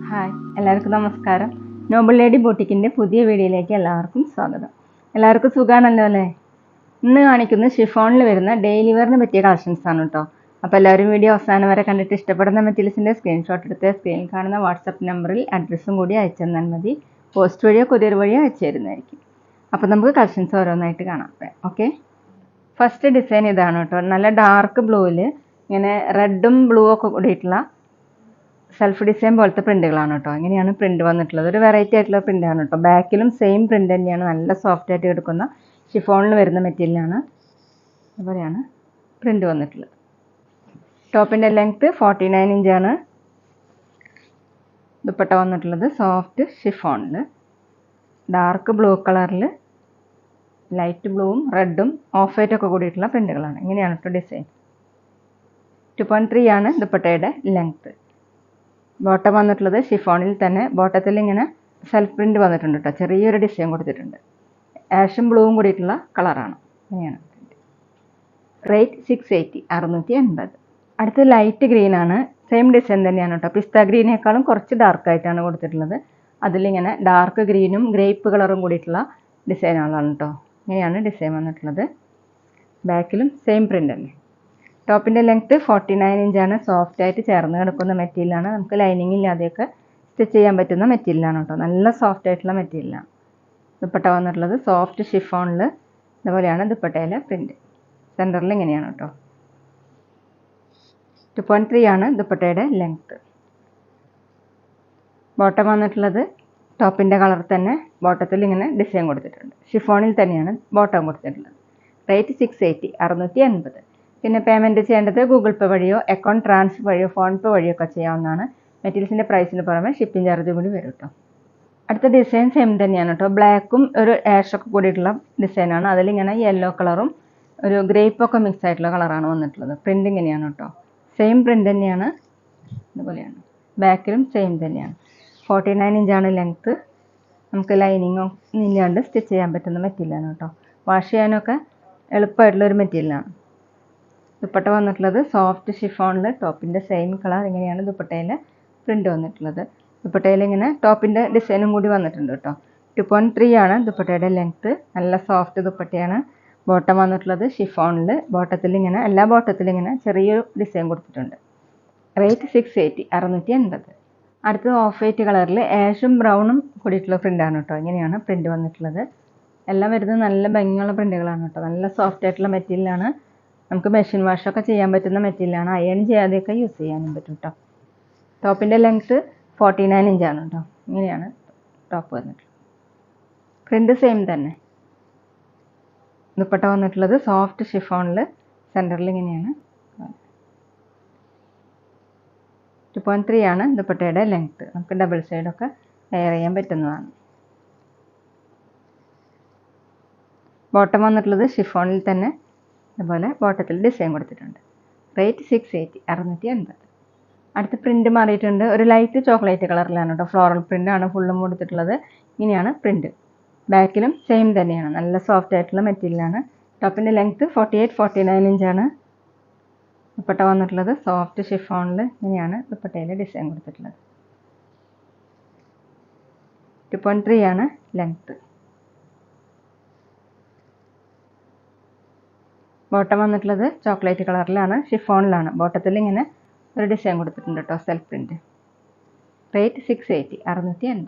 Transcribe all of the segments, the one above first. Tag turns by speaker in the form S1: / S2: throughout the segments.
S1: Hi, എല്ലാവർക്കും നമസ്കാരം. Noble lady ബൊട്ടിക്കിൻ്റെ പുതിയ വീഡിയോയിലേക്ക് എല്ലാവർക്കും സ്വാഗതം. എല്ലാവർക്കും സുഖമാണല്ലോ അല്ലേ? ഇന്ന് കാണിക്കുന്നത് ഷിഫോണിൽ വരുന്ന ഡെയിലി വെയറിന് പറ്റിയ കളക്ഷൻസ് ആണ് കേട്ടോ. അപ്പോൾ എല്ലാവരും വീഡിയോ അവസാനം വരെ കണ്ടിട്ട് ഇഷ്ടപ്പെടുന്ന മെറ്റീരിയൽസിൻ്റെ സ്ക്രീൻഷോട്ട് എടുത്ത് സ്ക്രീനിൽ കാണുന്ന വാട്സപ്പ് നമ്പറിൽ അഡ്രസ്സും കൂടി അയച്ചു തന്നാൽ മതി. പോസ്റ്റ് വഴിയോ കൊറിയർ വഴിയോ അയച്ചു തരുന്നതായിരിക്കും. അപ്പോൾ നമുക്ക് കളക്ഷൻസ് ഓരോന്നായിട്ട് കാണാം. ഓക്കെ, ഫസ്റ്റ് ഡിസൈൻ ഇതാണ് കേട്ടോ. നല്ല ഡാർക്ക് ബ്ലൂവിൽ ഇങ്ങനെ റെഡും ബ്ലൂ ഒക്കെ കൂടിയിട്ടുള്ള സെൽഫ് ഡിസൈൻ പോലത്തെ പ്രിന്റുകളാണ് കേട്ടോ. ഇങ്ങനെയാണ് പ്രിന്റ് വന്നിട്ടുള്ളത്. ഒരു വെറൈറ്റി ആയിട്ടുള്ള പ്രിന്റാണ് കേട്ടോ. ബാക്കിലും സെയിം പ്രിന്റ് തന്നെയാണ്. നല്ല സോഫ്റ്റ് ആയിട്ട് കിടക്കുന്ന ഷിഫോണിൽ വരുന്ന മെറ്റീരിയലാണ്. അതുപോലെയാണ് പ്രിന്റ് വന്നിട്ടുള്ളത്. ടോപ്പിൻ്റെ ലെങ്ത്ത് 49 ഇഞ്ചാണ്. ദുപ്പട്ട വന്നിട്ടുള്ളത് സോഫ്റ്റ് ഷിഫോണിൽ ഡാർക്ക് ബ്ലൂ കളറിൽ ലൈറ്റ് ബ്ലൂവും റെഡും ഓഫ് വൈറ്റ് ഒക്കെ കൂടിയിട്ടുള്ള പ്രിന്റുകളാണ്. ഇങ്ങനെയാണ് കേട്ടോ ഡിസൈൻ. 2.3 ആണ് ദുപ്പട്ടയുടെ ലെങ്ത്ത്. ബോട്ടം വന്നിട്ടുള്ളത് ഷിഫോണിൽ തന്നെ. ബോട്ടത്തിൽ ഇങ്ങനെ സെൽഫ് പ്രിന്റ് വന്നിട്ടുണ്ട് കേട്ടോ. ചെറിയൊരു ഡിസൈൻ കൊടുത്തിട്ടുണ്ട്. ആഷും ബ്ലൂവും കൂടിയിട്ടുള്ള കളറാണ്. ഇങ്ങനെയാണ് റേറ്റ് 680 680. അടുത്ത് ലൈറ്റ് ഗ്രീൻ ആണ്. സെയിം ഡിസൈൻ തന്നെയാണ് കേട്ടോ. പിസ്ത ഗ്രീനേക്കാളും കുറച്ച് ഡാർക്ക് ആയിട്ടാണ് കൊടുത്തിട്ടുള്ളത്. അതിലിങ്ങനെ ഡാർക്ക് ഗ്രീനും ഗ്രേപ്പ് കളറും കൂടിയിട്ടുള്ള ഡിസൈനുകളാണ് കേട്ടോ. ഇങ്ങനെയാണ് ഡിസൈൻ വന്നിട്ടുള്ളത്. ബാക്കിലും സെയിം പ്രിന്റ് തന്നെ. ടോപ്പിൻ്റെ ലെങ്ത്ത് 49 ഇഞ്ചാണ്. സോഫ്റ്റ് ആയിട്ട് ചേർന്ന് കിടക്കുന്ന മെറ്റീരിയലാണ്. നമുക്ക് ലൈനിങ് ഇല്ലാതെയൊക്കെ സ്റ്റിച്ച് ചെയ്യാൻ പറ്റുന്ന മെറ്റീരിയലാണ് കേട്ടോ. നല്ല സോഫ്റ്റ് ആയിട്ടുള്ള മെറ്റീരിയലാണ്. ദുപ്പട്ട വന്നിട്ടുള്ളത് സോഫ്റ്റ് ഷിഫോണിൽ. ഇതുപോലെയാണ് ദുപ്പട്ടയിലെ പ്രിന്റ്. സെൻറ്ററിൽ ഇങ്ങനെയാണ് കേട്ടോ. 2.3 ആണ് ദുപ്പട്ടയുടെ ലെങ്ത്ത്. ബോട്ടം വന്നിട്ടുള്ളത് ടോപ്പിൻ്റെ കളർ തന്നെ. ബോട്ടത്തിൽ ഇങ്ങനെ ഡിസൈൻ കൊടുത്തിട്ടുണ്ട്. ഷിഫോണിൽ തന്നെയാണ് ബോട്ടം കൊടുത്തിട്ടുള്ളത്. റേറ്റ് 680 680. പിന്നെ പേയ്മെൻറ്റ് ചെയ്യേണ്ടത് ഗൂഗിൾ പേ വഴിയോ അക്കൗണ്ട് ട്രാൻസ്ഫർ വഴിയോ ഫോൺ പേ വഴിയോ ഒക്കെ ചെയ്യാവുന്നതാണ്. മെറ്റീരിയൽസിൻ്റെ പ്രൈസിന് പുറമെ ഷിപ്പിംഗ് ചാർജ് കൂടി വരും കേട്ടോ. അടുത്ത ഡിസൈൻ സെയിം തന്നെയാണ് കേട്ടോ. ബ്ലാക്കും ഒരു ആഷൊക്കെ കൂടിയിട്ടുള്ള ഡിസൈനാണ്. അതിലിങ്ങനെ യെല്ലോ കളറും ഒരു ഗ്രേപ്പൊക്കെ മിക്സ് ആയിട്ടുള്ള കളറാണ് വന്നിട്ടുള്ളത്. പ്രിൻ്റ് ഇങ്ങനെയാണ് കേട്ടോ. സെയിം പ്രിൻ്റ് തന്നെയാണ്. ഇതുപോലെയാണ്. ബാക്കിലും സെയിം തന്നെയാണ്. 49 ഇഞ്ചാണ് ലെങ്ത്ത്. നമുക്ക് ലൈനിങ്ങോ ഇല്ലാണ്ട് സ്റ്റിച്ച് ചെയ്യാൻ പറ്റുന്ന മെറ്റീരിയലാണ് കേട്ടോ. വാഷ് ചെയ്യാനൊക്കെ എളുപ്പമായിട്ടുള്ളൊരു മെറ്റീരിയലാണ്. ദുപ്പട്ട വന്നിട്ടുള്ളത് സോഫ്റ്റ് ഷിഫോണിൽ. ടോപ്പിൻ്റെ സെയിം കളർ. ഇങ്ങനെയാണ് ദുപ്പട്ടയിലെ പ്രിൻ്റ് വന്നിട്ടുള്ളത്. ദുപ്പട്ടയിൽ ഇങ്ങനെ ടോപ്പിൻ്റെ ഡിസൈനും കൂടി വന്നിട്ടുണ്ട് കേട്ടോ. 2.3 ആണ് ദുപ്പട്ടയുടെ ലെങ്ത്ത്. നല്ല സോഫ്റ്റ് ദുപ്പട്ടയാണ്. ബോട്ടം വന്നിട്ടുള്ളത് ഷിഫോണിൽ. ബോട്ടത്തിൽ ഇങ്ങനെ എല്ലാ ബോട്ടത്തിലും ഇങ്ങനെ ചെറിയൊരു ഡിസൈൻ കൊടുത്തിട്ടുണ്ട്. റേറ്റ് 680 680. അടുത്തത് ഓഫ് വൈറ്റ് കളറിൽ ആഷും ബ്രൗണും കൂടിയിട്ടുള്ള പ്രിൻ്റാണ് കേട്ടോ. ഇങ്ങനെയാണ് പ്രിൻ്റ് വന്നിട്ടുള്ളത്. എല്ലാം വരുന്നത് നല്ല ഭംഗിയുള്ള പ്രിൻ്റുകളാണ് കേട്ടോ. നല്ല സോഫ്റ്റ് ആയിട്ടുള്ള മെറ്റീരിയലാണ്. നമുക്ക് മെഷീൻ വാഷൊക്കെ ചെയ്യാൻ പറ്റുന്ന മെറ്റീരിയലാണ്. അയൺ ചെയ്യാതെയൊക്കെ യൂസ് ചെയ്യാനും പറ്റും കേട്ടോ. ടോപ്പിൻ്റെ ലെങ്ത്ത് 49 ഇഞ്ചാണ് കേട്ടോ. ഇങ്ങനെയാണ് ടോപ്പ് വന്നിട്ടുള്ളത്. പ്രിൻ്റ് സെയിം തന്നെ. ദുപ്പട്ട വന്നിട്ടുള്ളത് സോഫ്റ്റ് ഷിഫോണിൽ. സെൻറ്ററിൽ ഇങ്ങനെയാണ്. 2.3 ആണ് ദുപ്പട്ടയുടെ ലെങ്ത്ത്. നമുക്ക് ഡബിൾ സൈഡൊക്കെ വെയർ ചെയ്യാൻ പറ്റുന്നതാണ്. ബോട്ടം വന്നിട്ടുള്ളത് ഷിഫോണിൽ തന്നെ. അതുപോലെ ബോട്ടത്തിൽ ഡിസൈൻ കൊടുത്തിട്ടുണ്ട്. റേറ്റ് 680 680. അടുത്ത പ്രിൻ്റ് മാറിയിട്ടുണ്ട്. ഒരു ലൈറ്റ് ചോക്ലേറ്റ് കളറിലാണ് കേട്ടോ. ഫ്ലോറൽ പ്രിൻ്റാണ് ഫുള്ളും കൊടുത്തിട്ടുള്ളത്. ഇങ്ങനെയാണ് പ്രിൻ്റ്. ബാക്കിലും സെയിം തന്നെയാണ്. നല്ല സോഫ്റ്റ് ആയിട്ടുള്ള മെറ്റീരിയലാണ്. ടോപ്പിൻ്റെ ലെങ്ത്ത് 49 ഇഞ്ചാണ്. ദുപ്പട്ട വന്നിട്ടുള്ളത് സോഫ്റ്റ് ഷിഫോണിൽ. ഇങ്ങനെയാണ് ദുപ്പട്ടയിൽ ഡിസൈൻ കൊടുത്തിട്ടുള്ളത്. 2.3 ആണ് ലെങ്ത്ത്. ബോട്ടം വന്നിട്ടുള്ളത് ചോക്ലേറ്റ് കളറിലാണ്. ഷിഫോണിലാണ്. ബോട്ടത്തിൽ ഇങ്ങനെ ഒരു ഡിസൈൻ കൊടുത്തിട്ടുണ്ട് കേട്ടോ. Self print. റേറ്റ് 680 680.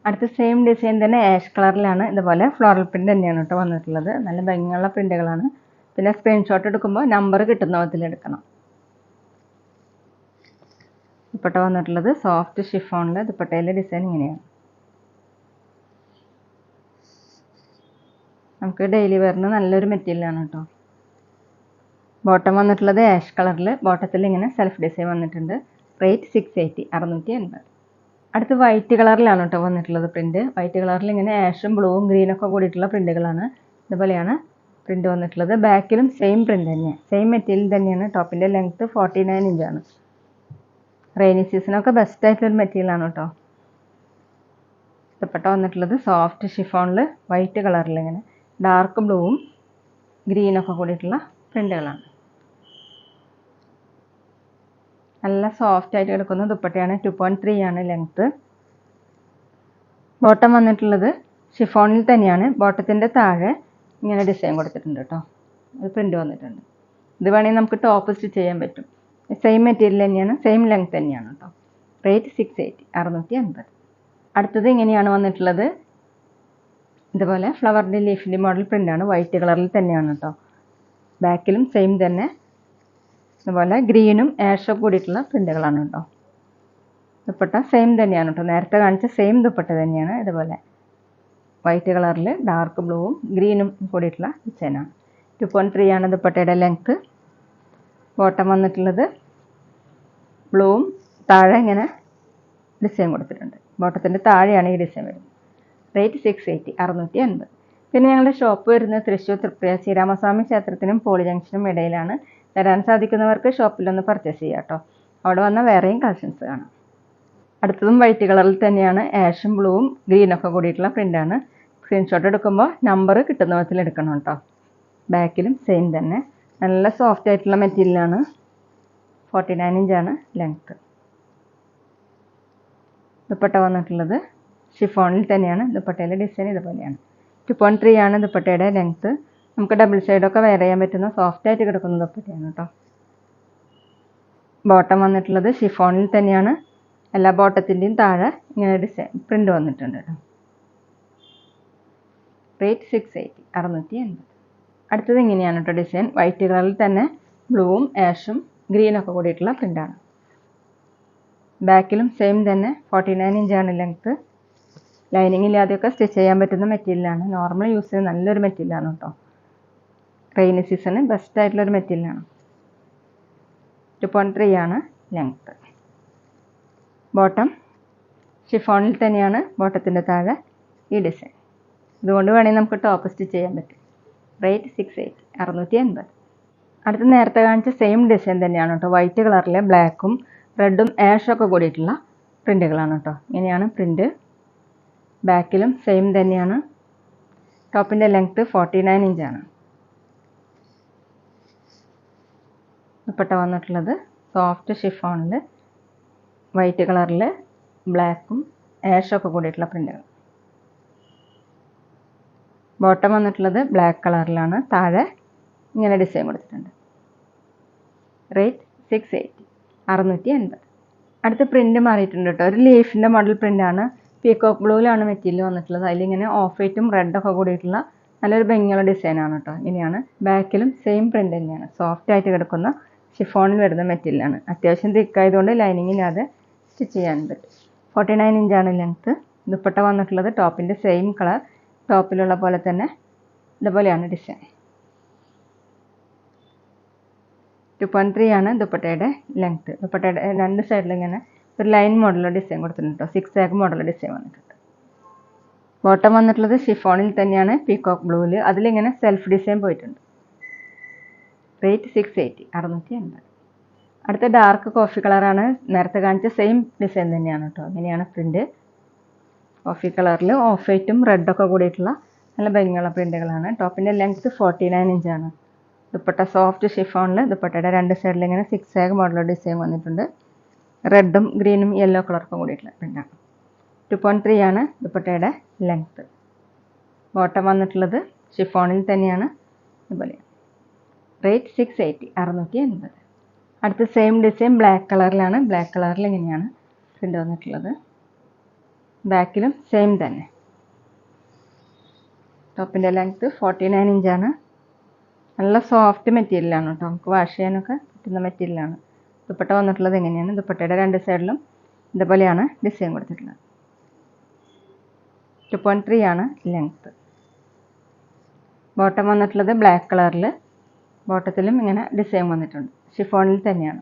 S1: അടുത്ത സെയിം ഡിസൈൻ തന്നെ ആഷ് കളറിലാണ്. ഇതുപോലെ ഫ്ലോറൽ പ്രിൻ്റ് തന്നെയാണ് കേട്ടോ വന്നിട്ടുള്ളത്. നല്ല ഭംഗിയുള്ള പ്രിൻ്റുകളാണ്. പിന്നെ സ്ക്രീൻഷോട്ട് എടുക്കുമ്പോൾ നമ്പർ കിട്ടുന്ന വിധത്തിൽ എടുക്കണം. ദുപ്പട്ട വന്നിട്ടുള്ളത് സോഫ്റ്റ് ഷിഫോണിൽ. ദുപ്പട്ടയിലെ ഡിസൈൻ ഇങ്ങനെയാണ്. നമുക്ക് ഡെയിലി വെയറിന് നല്ലൊരു മെറ്റീരിയലാണ് കേട്ടോ. ബോട്ടം വന്നിട്ടുള്ളത് ആഷ് കളറിൽ. ബോട്ടത്തിൽ ഇങ്ങനെ സെൽഫ് ഡിസൈൻ വന്നിട്ടുണ്ട്. റേറ്റ് 680 680. അടുത്ത് വൈറ്റ് കളറിലാണ് കേട്ടോ വന്നിട്ടുള്ളത് പ്രിൻ്റ്. വൈറ്റ് കളറിൽ ഇങ്ങനെ ആഷും ബ്ലൂവും ഗ്രീനൊക്കെ കൂടിയിട്ടുള്ള പ്രിൻ്റുകളാണ്. ഇതുപോലെയാണ് പ്രിൻ്റ് വന്നിട്ടുള്ളത്. ബാക്കിലും സെയിം പ്രിൻ്റ് തന്നെയാണ്. സെയിം മെറ്റീരിയൽ തന്നെയാണ്. ടോപ്പിൻ്റെ ലെങ്ത്ത് 49 ഇഞ്ചാണ്. റെയിനി സീസണൊക്കെ ബെസ്റ്റ് ആയിട്ടുള്ളൊരു മെറ്റീരിയലാണ് കേട്ടോ. ദുപ്പട്ട വന്നിട്ടുള്ളത് സോഫ്റ്റ് ഷിഫോണിൽ. വൈറ്റ് കളറിൽ ഇങ്ങനെ ഡാർക്ക് ബ്ലൂവും ഗ്രീനൊക്കെ കൂടിയിട്ടുള്ള പ്രിൻ്റുകളാണ്. നല്ല സോഫ്റ്റ് ആയിട്ട് കിടക്കുന്ന ദുപ്പട്ടയാണ്. 2.3 ആണ് ലെങ്ത്ത്. ബോട്ടം വന്നിട്ടുള്ളത് ഷിഫോണിൽ തന്നെയാണ്. ബോട്ടത്തിൻ്റെ താഴെ ഇങ്ങനെ ഡിസൈൻ കൊടുത്തിട്ടുണ്ട് കേട്ടോ. അത് പ്രിൻ്റ് വന്നിട്ടുണ്ട്. ഇത് വേണമെങ്കിൽ നമുക്ക് ടോപ്പ് സ്റ്റിച്ച് ചെയ്യാൻ പറ്റും. സെയിം മെറ്റീരിയൽ തന്നെയാണ്, സെയിം ലെങ്ത് തന്നെയാണ് കേട്ടോ. റേറ്റ് 680 650. അടുത്തത് ഇങ്ങനെയാണ് വന്നിട്ടുള്ളത്. ഇതുപോലെ ഫ്ലവറിൻ്റെ ലീഫിൻ്റെ മോഡൽ പ്രിൻ്റാണ്. വൈറ്റ് കളറിൽ തന്നെയാണ് കേട്ടോ. ബാക്കിലും സെയിം തന്നെ. അതുപോലെ ഗ്രീനും ആഷൊക്കെ കൂടിയിട്ടുള്ള പ്രിൻ്റുകളാണ് കേട്ടോ. ദുപ്പട്ട സെയിം തന്നെയാണ് കേട്ടോ. നേരത്തെ കാണിച്ച സെയിം ദുപ്പട്ട തന്നെയാണ്. ഇതുപോലെ വൈറ്റ് കളറിൽ ഡാർക്ക് ബ്ലൂവും ഗ്രീനും കൂടിയിട്ടുള്ള ഡിസൈനാണ്. 2.3 ആണ് ദുപ്പട്ടയുടെ ലെങ്ത്ത്. ബോട്ടം വന്നിട്ടുള്ളത് ബ്ലൂവും താഴെ ഇങ്ങനെ ഡിസൈൻ കൊടുത്തിട്ടുണ്ട്. ബോട്ടത്തിൻ്റെ താഴെയാണ് ഈ ഡിസൈൻ വരുന്നത്. റേറ്റ് 680 650. പിന്നെ ഞങ്ങളുടെ ഷോപ്പ് വരുന്നത് തൃശ്ശൂർ തൃപ്രിയ ശ്രീരാമസ്വാമി ക്ഷേത്രത്തിനും പോളി ജംഗ്ഷനും ഇടയിലാണ്. വരാൻ സാധിക്കുന്നവർക്ക് ഷോപ്പിലൊന്ന് പർച്ചേസ് ചെയ്യാം കേട്ടോ. അവിടെ വന്നാൽ വേറെയും കളക്ഷൻസ് കാണാം. അടുത്തതും വൈറ്റ് കളറിൽ തന്നെയാണ്. ആഷും ബ്ലൂവും ഗ്രീനൊക്കെ കൂടിയിട്ടുള്ള പ്രിൻ്റാണ്. സ്ക്രീൻഷോട്ട് എടുക്കുമ്പോൾ നമ്പർ കിട്ടുന്ന വിധത്തിൽ എടുക്കണം കേട്ടോ. ബാക്കിലും സെയിം തന്നെ. നല്ല സോഫ്റ്റ് ആയിട്ടുള്ള മെറ്റീരിയലാണ്. 49 ഇഞ്ചാണ് ലെങ്ത്ത്. ദുപ്പട്ട വന്നിട്ടുള്ളത് ഷിഫോണിൽ തന്നെയാണ്. ദുപ്പട്ടയിലെ ഡിസൈൻ ഇതുപോലെയാണ്. 2.3 ആണ് ദുപ്പട്ടയുടെ ലെങ്ത്ത്. നമുക്ക് ഡബിൾ സൈഡൊക്കെ വെയർ ചെയ്യാൻ പറ്റുന്ന സോഫ്റ്റ് ആയിട്ട് കിടക്കുന്ന ദുപ്പട്ടയാണ് കേട്ടോ. ബോട്ടം വന്നിട്ടുള്ളത് ഷിഫോണിൽ തന്നെയാണ്. എല്ലാ ബോട്ടത്തിൻ്റെയും താഴെ ഇങ്ങനെ ഡിസൈൻ പ്രിൻ്റ് വന്നിട്ടുണ്ട് കേട്ടോ. റേറ്റ് 680 680. അടുത്തത് ഇങ്ങനെയാണ് കേട്ടോ ഡിസൈൻ. വൈറ്റ് കളറിൽ തന്നെ ബ്ലൂവും ആഷും ഗ്രീനൊക്കെ കൂടിയിട്ടുള്ള പ്രിൻ്റാണ്. ബാക്കിലും സെയിം തന്നെ. 49 ഇഞ്ചാണ് ലെങ്ത്ത്. ലൈനിങ് ഇല്ലാതെയൊക്കെ സ്റ്റിച്ച് ചെയ്യാൻ പറ്റുന്ന മെറ്റീരിയലാണ്. നോർമൽ യൂസ് ചെയ്യുന്ന നല്ലൊരു മെറ്റീരിയലാണ് കേട്ടോ. റെയിനി സീസണ് ബെസ്റ്റ് ആയിട്ടുള്ളൊരു മെറ്റീരിയലാണ്. 2.3 ആണ് ലെങ്ത്ത്. ബോട്ടം ഷിഫോണിൽ തന്നെയാണ്. ബോട്ടത്തിൻ്റെ താഴെ ഈ ഡിസൈൻ. ഇതുകൊണ്ട് വേണമെങ്കിൽ നമുക്ക് ടോപ്പ് സ്റ്റിച്ച് ചെയ്യാൻ പറ്റും. റേറ്റ് 680 650. അടുത്ത് നേരത്തെ കാണിച്ച സെയിം ഡിസൈൻ തന്നെയാണ് കേട്ടോ. വൈറ്റ് കളറിൽ ബ്ലാക്കും റെഡും ആഷൊക്കെ കൂടിയിട്ടുള്ള പ്രിൻ്റുകളാണ് കേട്ടോ. ഇങ്ങനെയാണ് പ്രിൻ്റ്. ബാക്കിലും സെയിം തന്നെയാണ്. ടോപ്പിൻ്റെ ലെങ്ത്ത് 49 ഇഞ്ചാണ്. ദുപ്പട്ട വന്നിട്ടുള്ളത് സോഫ്റ്റ് ഷിഫോണിൽ വൈറ്റ് കളറിൽ ബ്ലാക്കും ആഷൊക്കെ കൂടിയിട്ടുള്ള പ്രിൻ്റുകൾ. ബോട്ടം വന്നിട്ടുള്ളത് ബ്ലാക്ക് കളറിലാണ്. താഴെ ഇങ്ങനെ ഡിസൈൻ കൊടുത്തിട്ടുണ്ട്. റേറ്റ് 680 650. അടുത്ത പ്രിൻ്റ് മാറിയിട്ടുണ്ട് കേട്ടോ. ഒരു ലീഫിൻ്റെ മോഡൽ പ്രിൻ്റാണ്. പീകോക്ക് ബ്ലൂവിലാണ് മെറ്റീരിയൽ വന്നിട്ടുള്ളത്. അതിലിങ്ങനെ ഓഫ് വൈറ്റും റെഡൊക്കെ കൂടിയിട്ടുള്ള നല്ലൊരു ഭംഗിയുള്ള ഡിസൈനാണ് കേട്ടോ. ഇങ്ങനെയാണ്. ബാക്കിലും സെയിം പ്രിൻ്റ് തന്നെയാണ്. സോഫ്റ്റ് ആയിട്ട് കിടക്കുന്ന ഷിഫോണിൽ വരുന്ന മെറ്റീരിയലാണ്. അത്യാവശ്യം തിക്കായതുകൊണ്ട് ലൈനിങ് ഇല്ലാതെ സ്റ്റിച്ച് ചെയ്യാൻ പറ്റും. 49 ഇഞ്ചാണ് ലെങ്ത്ത്. ദുപ്പട്ട വന്നിട്ടുള്ളത് ടോപ്പിൻ്റെ സെയിം കളർ. ടോപ്പിലുള്ള പോലെ തന്നെ ഇതുപോലെയാണ് ഡിസൈൻ. 2.3 ആണ് ദുപ്പട്ടയുടെ ലെങ്ത്ത്. ദുപ്പട്ടയുടെ രണ്ട് സൈഡിലും ഇങ്ങനെ ഒരു ലൈൻ മോഡലുള്ള ഡിസൈൻ കൊടുത്തിട്ടുണ്ട് കേട്ടോ. 6 ആഗ് മോഡലുള്ള ഡിസൈൻ വന്നിട്ടുണ്ട്. ബോട്ടം വന്നിട്ടുള്ളത് ഷിഫോണിൽ തന്നെയാണ്. പീകോക്ക് ബ്ലൂവിൽ അതിലിങ്ങനെ സെൽഫ് ഡിസൈൻ പോയിട്ടുണ്ട്. റേറ്റ് 680 650. അടുത്ത ഡാർക്ക് കോഫി കളറാണ്. നേരത്തെ കാണിച്ച സെയിം ഡിസൈൻ തന്നെയാണ് കേട്ടോ. ഇങ്ങനെയാണ് പ്രിൻ്റ്. കോഫി കളറിൽ ഓഫ് വൈറ്റും റെഡൊക്കെ കൂടിയിട്ടുള്ള നല്ല ഭംഗിയുള്ള പ്രിൻ്റുകളാണ്. ടോപ്പിൻ്റെ ലെങ്ത്ത് 49 ഇഞ്ചാണ്. ദുപ്പട്ട സോഫ്റ്റ് ഷിഫോണിൽ ദുപ്പട്ടയുടെ രണ്ട് സൈഡിൽ ഇങ്ങനെ 6 ആഗ് മോഡലുള്ള ഡിസൈൻ വന്നിട്ടുണ്ട്. റെഡും ഗ്രീനും യെല്ലോ കളർക്കും കൂടിയിട്ടുള്ള പ്രിൻ്റാണ്. 2.3 ആണ് ദുപ്പട്ടയുടെ ലെങ്ത്ത്. ബോട്ടം വന്നിട്ടുള്ളത് ഷിഫോണിൽ തന്നെയാണ്. ഇതുപോലെ റേറ്റ് 680 650. അടുത്ത സെയിം ഡിസൈൻ ബ്ലാക്ക് കളറിലാണ്. ബ്ലാക്ക് കളറിൽ ഇങ്ങനെയാണ് പ്രിൻ്റ് വന്നിട്ടുള്ളത്. ബാക്കിലും സെയിം തന്നെ. ടോപ്പിൻ്റെ ലെങ്ത്ത് 49 ഇഞ്ചാണ്. നല്ല സോഫ്റ്റ് മെറ്റീരിയലാണ് കേട്ടോ. നമുക്ക് വാഷ് ചെയ്യാനൊക്കെ പറ്റുന്ന മെറ്റീരിയലാണ്. ദുപ്പട്ട വന്നിട്ടുള്ളത് എങ്ങനെയാണ്. ദുപ്പട്ടയുടെ രണ്ട് സൈഡിലും ഇതുപോലെയാണ് ഡിസൈൻ കൊടുത്തിട്ടുള്ളത്. 2.3 ആണ് ലെങ്ത്ത്. ബോട്ടം വന്നിട്ടുള്ളത് ബ്ലാക്ക് കളറിൽ. ബോട്ടത്തിലും ഇങ്ങനെ ഡിസൈൻ വന്നിട്ടുണ്ട്. ഷിഫോണിൽ തന്നെയാണ്.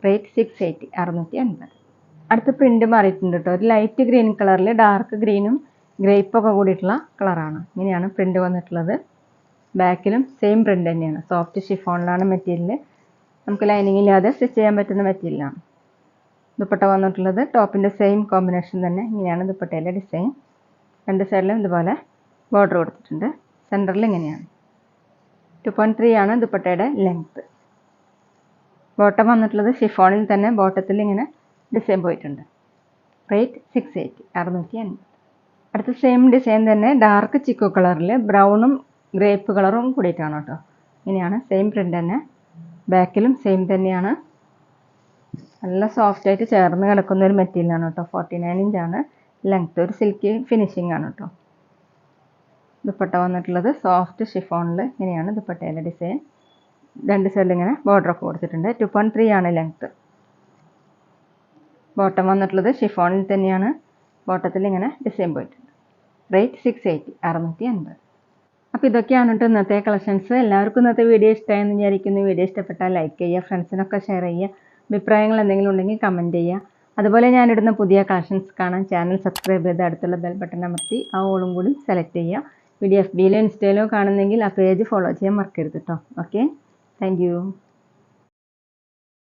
S1: റേറ്റ് 680 650. അടുത്ത പ്രിൻ്റ് മാറിയിട്ടുണ്ട് കേട്ടോ. ഒരു ലൈറ്റ് ഗ്രീൻ കളറിൽ ഡാർക്ക് ഗ്രീനും ഗ്രേപ്പൊക്കെ കൂടിയിട്ടുള്ള കളറാണ്. ഇങ്ങനെയാണ് പ്രിൻ്റ് വന്നിട്ടുള്ളത്. ബാക്കിലും സെയിം പ്രിൻ്റ് തന്നെയാണ്. സോഫ്റ്റ് ഷിഫോണിലാണ് മെറ്റീരിയൽ. നമുക്ക് ലൈനിങ് ഇല്ലാതെ സ്റ്റിച്ച് ചെയ്യാൻ പറ്റുന്ന മെറ്റീരിയലാണ്. ദുപ്പട്ട വന്നിട്ടുള്ളത് ടോപ്പിൻ്റെ സെയിം കോമ്പിനേഷൻ തന്നെ. ഇങ്ങനെയാണ് ദുപ്പട്ടയിലെ ഡിസൈൻ. രണ്ട് സൈഡിലും ഇതുപോലെ ബോർഡർ കൊടുത്തിട്ടുണ്ട്. സെൻറ്ററിൽ ഇങ്ങനെയാണ്. 2.3 ആണ് ദുപ്പട്ടയുടെ ലെങ്ത്ത്. ബോട്ടം വന്നിട്ടുള്ളത് ഷിഫോണിൽ തന്നെ ബോട്ടത്തിൽ ഇങ്ങനെ ഡിസൈൻ പോയിട്ടുണ്ട്. റേറ്റ് 680 680. അടുത്ത സെയിം ഡിസൈൻ തന്നെ ഡാർക്ക് ചിക്കു കളറിൽ ബ്രൗണും ഗ്രേപ്പ് കളറും കൂടിയിട്ടാണ് കേട്ടോ. ഇങ്ങനെയാണ് സെയിം പ്രിൻ്റ് തന്നെ. ബാക്കിലും സെയിം തന്നെയാണ്. നല്ല സോഫ്റ്റ് ആയിട്ട് ചേർന്ന് കിടക്കുന്ന ഒരു മെറ്റീരിയലാണ് കേട്ടോ. 49 ഇഞ്ചാണ് ലെങ്ത്. ഒരു സിൽക്കി ഫിനിഷിംഗ് ആണ് കേട്ടോ. ദുപ്പട്ട വന്നിട്ടുള്ളത് സോഫ്റ്റ് ഷിഫോണിൽ ഇങ്ങനെയാണ് ദുപ്പട്ടയിലെ ഡിസൈൻ. രണ്ട് സൈഡിൽ ഇങ്ങനെ ബോർഡർ ഒക്കെ കൊടുത്തിട്ടുണ്ട്. 2.3 ആണ് ലെങ്ത്. ബോട്ടം വന്നിട്ടുള്ളത് ഷിഫോണിൽ തന്നെയാണ്. ബോട്ടത്തിൽ ഇങ്ങനെ ഡിസൈൻ പോയിട്ടുണ്ട്. റേറ്റ് 680 680. അപ്പോൾ ഇതൊക്കെയാണ് കേട്ടോ ഇന്നത്തെ കളക്ഷൻസ്. എല്ലാവർക്കും ഇന്നത്തെ വീഡിയോ ഇഷ്ടമായെന്ന് വിചാരിക്കുന്നു. വീഡിയോ ഇഷ്ടപ്പെട്ടാൽ ലൈക്ക് ചെയ്യുക, ഫ്രണ്ട്സിനൊക്കെ ഷെയർ ചെയ്യുക. അഭിപ്രായങ്ങൾ എന്തെങ്കിലും ഉണ്ടെങ്കിൽ കമൻറ്റ് ചെയ്യുക. അതുപോലെ ഞാനിടുന്ന പുതിയ കളക്ഷൻസ് കാണാൻ ചാനൽ സബ്സ്ക്രൈബ് ചെയ്ത് അടുത്തുള്ള ബെൽ ബട്ടൺ അമർത്തി ആ ഓളും കൂടി സെലക്ട് ചെയ്യുക. വീഡിയോ FBയിലോ ഇൻസ്റ്റയിലോ കാണുന്നെങ്കിൽ ആ പേജ് ഫോളോ ചെയ്യാൻ മറക്കരുത് കേട്ടോ. Okay, thank you.